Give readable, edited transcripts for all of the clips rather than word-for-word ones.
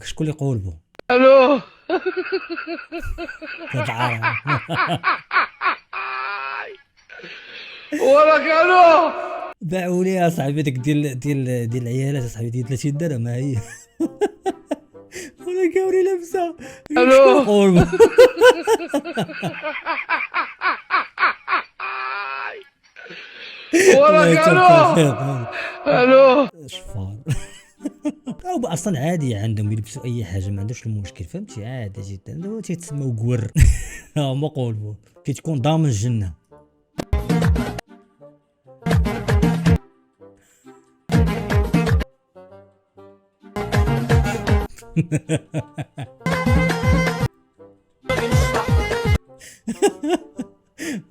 شكون اللي يقول بو الو. تتعرف وراك الو. باعوا لي يا صاحبي ديك ديال العيالات يا صاحبي ديال 30 درهم ها هي وانا كاوري لابسه شكون الو. يقول بو وراك الو. الو. شفار او اصلا عادي عندهم يلبسوا اي حاجه ما عندوش المشكل فهمتي عادي جدا هو تيتسموا قور ما قول بو كتكون ضامن الجنه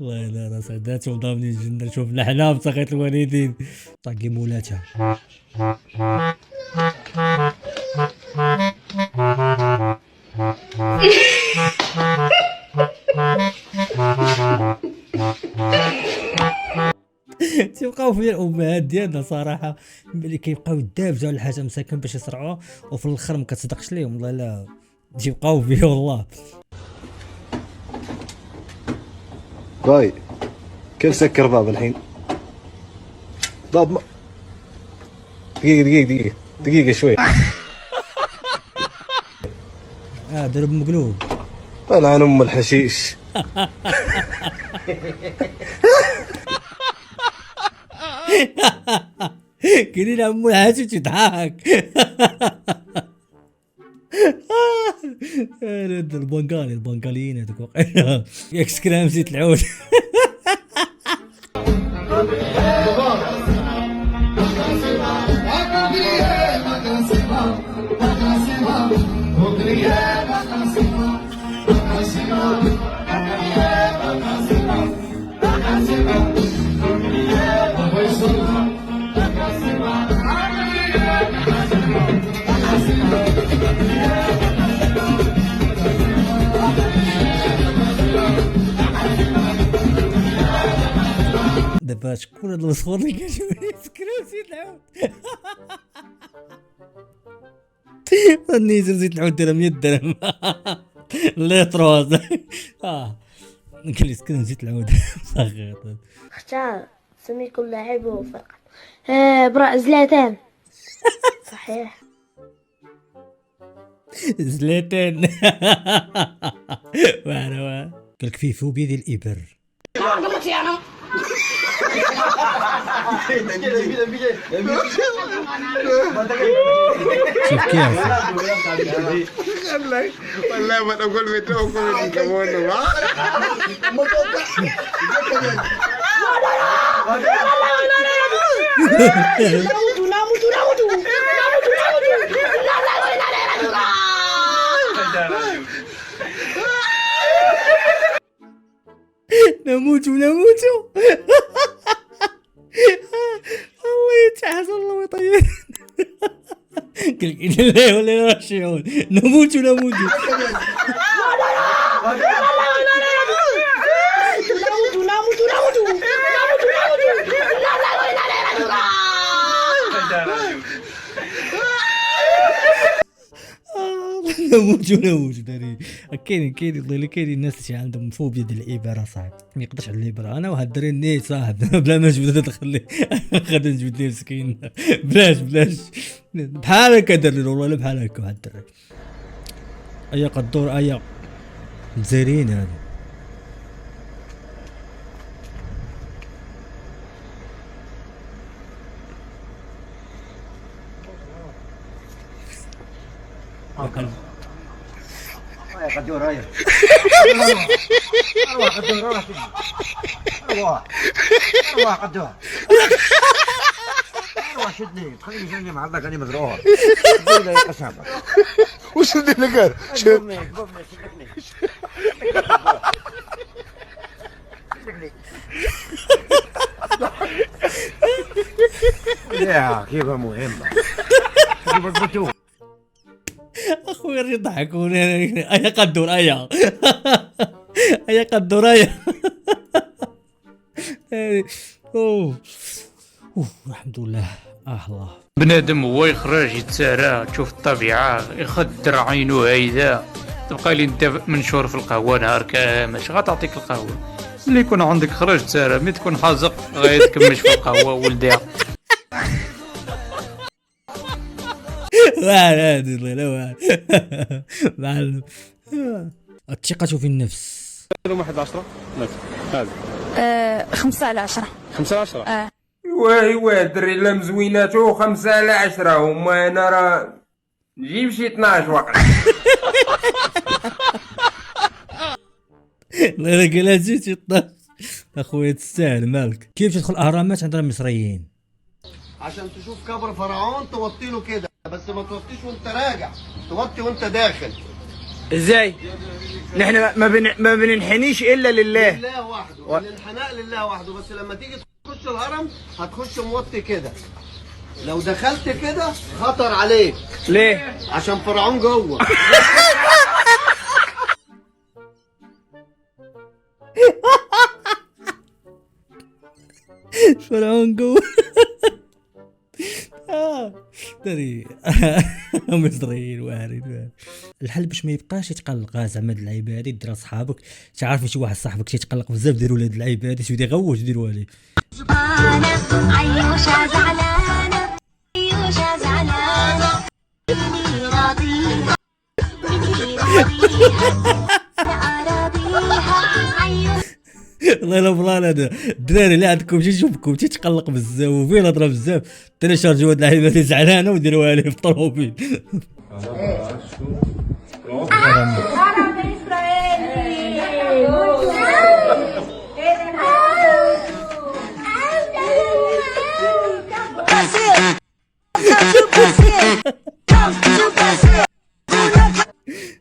والله لا راه سعداتهم ضامنين الجنه شوف لحنا بسخيط الوالدين طاقي مولاتها تيبقاو فيا الامهات ديالنا صراحه ملي كيبقاو يدابزوا على الحاجه مساكن باش يسرعوها وفي الاخر ما كتصدقش ليهم والله لا تيبقاو فيا والله باي كيف سكر باب الحين؟ باب ما... دقيقة شوي درب مقلوب طلع ام الحشيش كاينين عمو الحاجه تضحك البنغاليين هذوك واقيلا ياك سكرام زيت العود دابا شكون هاد الصغور اللي كيجيوني سكرام زيت العود النيزل زيت العود ديرها 100 درهم ليتروز قال لي سكرام زيت العود صغير اختار سمي كل لاعب وفرقة برا زلاتان صحيح زلاتان وانا قال لك فيه فوبيا ديال الابر شوف كيف والله ما تقول بتوكل كمان نموت الله يتعس الله يطير قال لك إن الله ولا راجعون نموت نموت داري كاين والله كاين الناس اللي عندهم فوبيا ديال الابره صاحبي ما يقدرش على الابره انا وهاد الدري نيت صاحب بلا ما نجبد تخلي غادي نجبد ليه مسكين بلاش بحال هكا دري والله لا بحال هكا واحد الدري ايا قدور ايا مزيرين هادو يا قدور هيا ارواح قدور ارواح قدور ارواح شدني تخليني جاني معلق انا مزروع لا يا قسامة وش اللي قال؟ قومني يا كيف مهمة كيف البطول اخويا يضحكوني ايا قدور ايا قدور ايا اوه الحمد لله الله. بنادم هو يخرج يتسارى، تشوف الطبيعة، يخدر عينو هايدة، تبقى لي انت منشور في القهوة نهار كامل، اش غتعطيك القهوة؟ ملي يكون عندك خرج تسارى، ملي تكون حازق غيتكمش في القهوة ولديها. واعر هادي الله لا واعر. معلم. الثقة في النفس. 1/10 هذا 5/10. 5/10. ايوا الدري لا مزويناتو 5/10 وما انا راه نجيب شي 12 وقت. الله الا قالها جيت 12 اخويا تستاهل مالك. كيف تدخل الاهرامات عندنا المصريين؟ عشان تشوف قبر فرعون توطي له كده، بس ما توطيش وانت راجع، توطي وانت داخل. ازاي؟ نحن ما بننحنيش الا لله. لله وحده، الانحناء لله وحده، بس لما تيجي تخش الهرم هتخش موطي كده. لو دخلت كده خطر عليك. ليه؟ عشان فرعون جوه. فرعون جوه. دري مصريين واعرين. الحل باش ما يبقاش يتقلق زعما هاد اللعيبه هادي، دير صحابك تعرف شي واحد صاحبك تيتقلق بزاف، ديروا له هاد اللعيبه هادي شويه غوج ديروا عليه. عيوشة زعلانة عيوشة زعلانة مني راضيها مني راضيها أنا راضيها عيوشة. والله الا بلان هذا الدراري اللي عندكم شي نشوفكم تيتقلق بزاف وفيه الهضره بزاف، تيليشارجيو هاد اللعيبه اللي زعلانه وديروها عليه في الطوموبيل.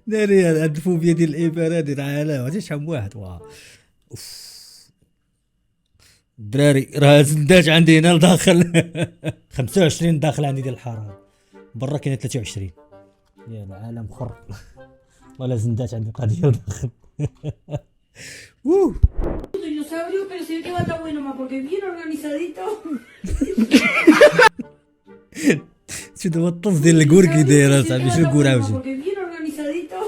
داري هاد الفوبيا ديال الابره ديال العالم عرفتي شحال من واحد اوف. الدراري راه زندات عندي هنا لداخل 25 داخل عندي ديال الحراره، برا كاين 23. يا العالم خر ولا زندات عندي قضيه لداخل. Dinosaurio, pero se ve que va a estar bueno más porque es bien organizadito. شو دابا الطز ديال الكور كي داير اصاحبي، شنو الكور عاوتاني؟ Porque es bien organizadito.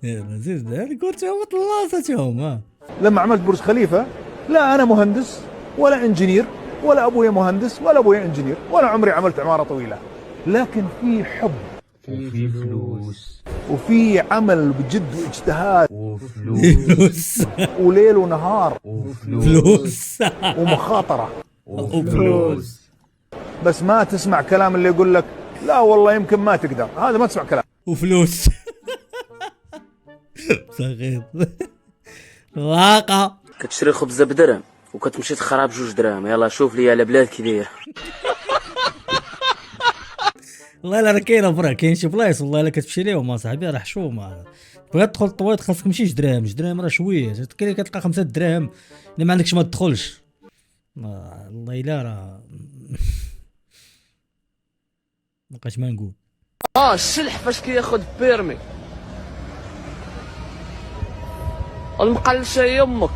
يلا زيد الكور تا هما طلاساتهم. لما عملت برج خليفة، لا أنا مهندس ولا إنجينير ولا أبويا مهندس ولا أبويا إنجينير ولا عمري عملت عمارة طويلة، لكن في حب وفي فلوس وفي عمل بجد واجتهاد وفلوس وليل ونهار وفلوس ومخاطرة وفلوس. بس ما تسمع كلام اللي يقول لك لا والله يمكن ما تقدر، هذا ما تسمع كلام وفلوس. صغير واقع. كتشري خبزه بدرهم وكتمشي تخرب 2 دراهم. يلا شوف لي على بلاد كي داير. والله الا راه كاينه برا، كاين شي بلايص والله الا كتمشي ليهم اصاحبي راه حشومه. بغيت تدخل الطويط خاصك ماشي 2 دراهم، 2 دراهم راه شويه، كاين اللي كتلقى 5 دراهم، الا ما عندكش ما تدخلش. والله الا راه مابقاش ما نقول. السلح فاش كياخد بيرمي المقلشة يمك.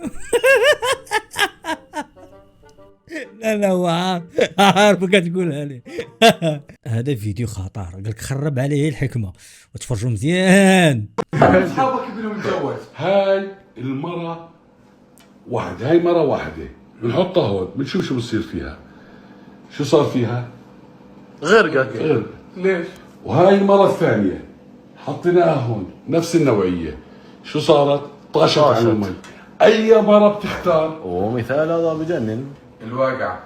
لا هو عارف كتقولها لي. هذا فيديو خطر، قالك خرب عليه الحكمه وتفرجوا مزيان. اصحابك يبنوا متزوج. هاي المرة واحدة، هاي مرة واحدة بنحطها هون بنشوف شو بصير فيها. شو صار فيها؟ غرقت. ليش؟ وهاي المرة الثانية حطيناها هون نفس النوعية، شو صارت؟ طاشت على المي. أي مرة بتختار؟ ومثال هذا بجنن. الواقع.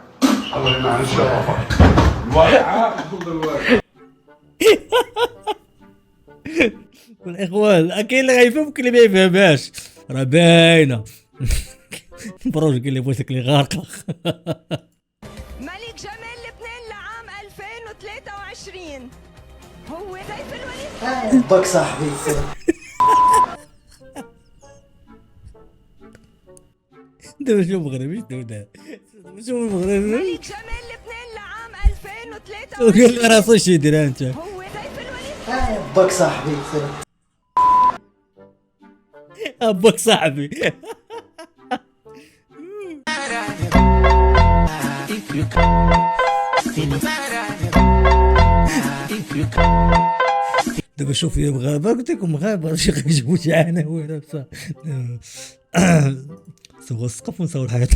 الله ينعم شرفك. الواقعة تفضل الواقع. والاخوان كاين اللي غيفهم وكاين اللي ما يفهمهاش، راه باينه. بروج قال لي بغيتك لي غارقه. ملك جمال لبنان لعام 2023 هو سيف الوليد. بك صاحبي. دابا شنو مغربي شنو دا شنو مغربي. ملك جمال لبنان لعام 2023 وقال لي راسو شي دير انت. هو سيف الوليد. بك صاحبي. ابوك صاحبي. دابا شوف يا مغابه قلت لكم مغابه شي يجيبوا شي عناوين بصح سوى السقف ونساو الحيط.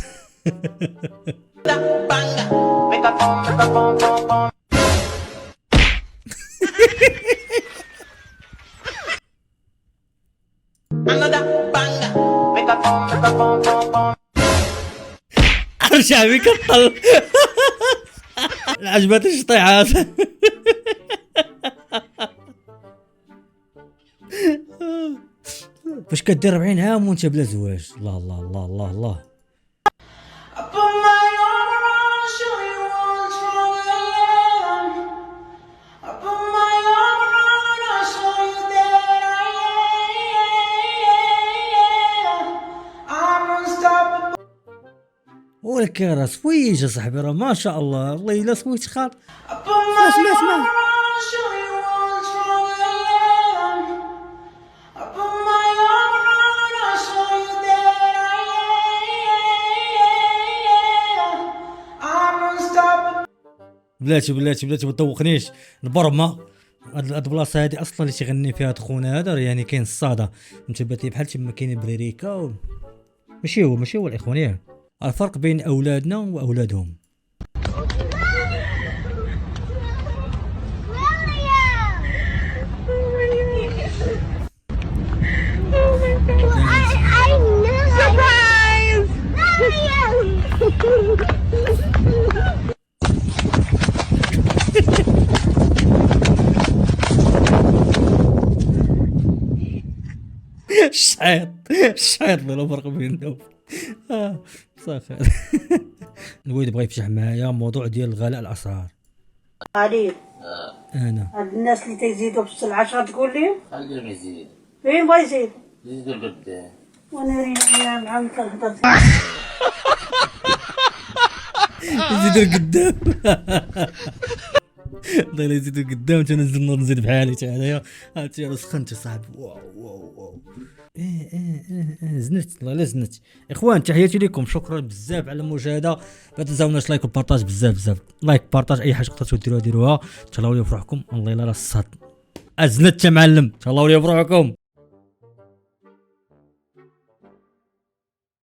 ارجع بك الطل. عجبت الشطيحات. فاش كدير 40 عام وانت بلا زواج؟ الله الله الله الله الله. ولك يا راس فويج يا صاحبي، راه ما شاء الله والله الا سويت خاط. اسمع اسمع بلاتي ما تطوقنيش. البرمه هاد البلاصه هادي اصلا اللي تيغني فيها هاد خونا هذا يعني كاين الصاده متبات لي بحال تما كاين بريريكا ماشي هو الاخوان ياك. الفرق بين اولادنا واولادهم. الشعيط لا فرق بينهم. صافي. الوالد بغى يفتح معايا موضوع ديال غلاء الاسعار. علي انا هاد الناس اللي تيزيدوا في السلعه شنو تقول لي؟ خليهم يزيد فين بغا يزيد؟ يزيدوا لقدام. وانا رينا مع كنهضر يزيدوا قدام. والله الا يزيدوا قدام تنزل نزيد بحالي حتى انايا. هاتي انا سخنت صاحبي. واو زنت والله لا زنت. اخوان تحياتي لكم، شكرا بزاف على المشاهده. ما تنساوناش لايك وبارطاج بزاف لايك بارطاج اي حاجه تقدروا ديروها. تهلاو لي بروحكم. والله الا راه الصاد ازنت يا معلم. تهلاو لي بروحكم.